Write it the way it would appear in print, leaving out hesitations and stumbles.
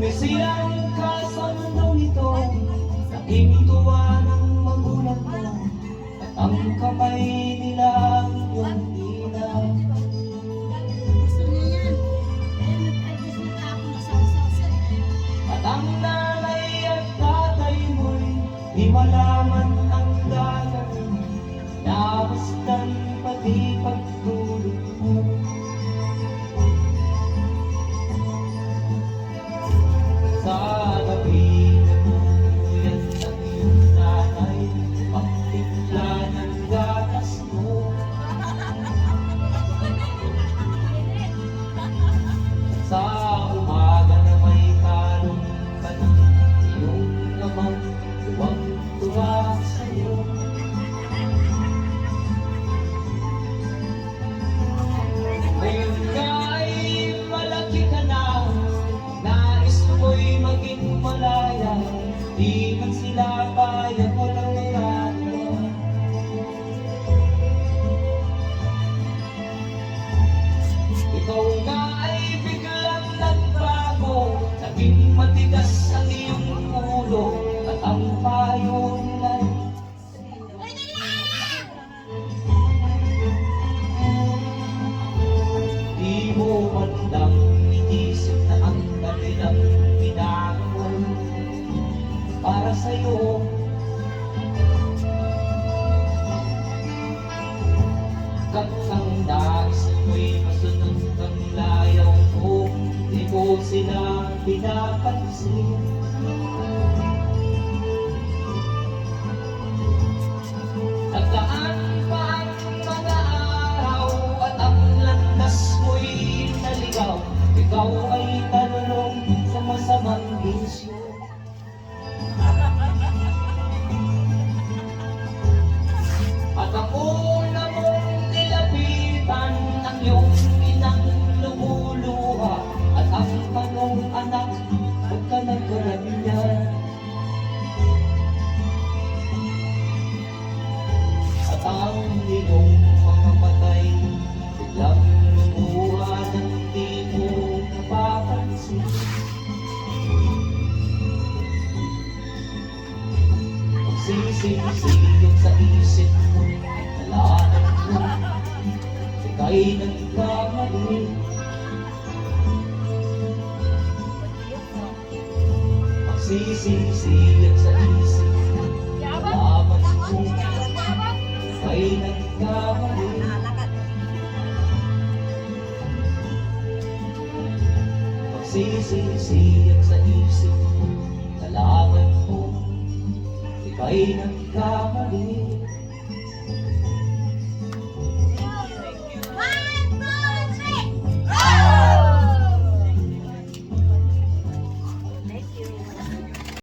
Silang ka sa mundong ito, naging tuwa ng magulang mo, at ang kamay nila ang iyong ina. At ang nanay at tatay mo'y di malaman ang dalan, namasdan pati pagtulog mo. Sa gabi nagmumuyan ng iyong nanay, pagtimpla ng gatas mo. Sa umaga na may talong ka ng iyong naman, tuwang-tuwa sa'yo. Ngayon ka ay malaki ka na, nais mo'y maging malaya, di man sila kaya walang nagawa. Ikaw nga ay biglang nagbago, naging matigas ang iyong ulo, at ang payo nila'y di mo man lang inisip na ang kanilang ginagawa para sa'yo. Kang nais mo'y masunod ang layaw mo, di mo sila pinapansin. Nagdaan pa ang mga araw at ang landas mo'y naligaw, ikaw ay tanulong sa masamang bisyo. At ang una mong nilapitan ang iyong inang lumuluha, at ang tanong, anak, huwag ka nagkaganyan. At ang iyong mga matay biglang lumuha ng di mo napapansin. Magsising-siyog sa isip mo, nalaman mo, ika'y nagkamali. Magsising-siyog sa isip mo, nalaman mo, ika'y nagkamali. Magsising-siyog sa isip mo, nalaman mo, ika'y nagkamali.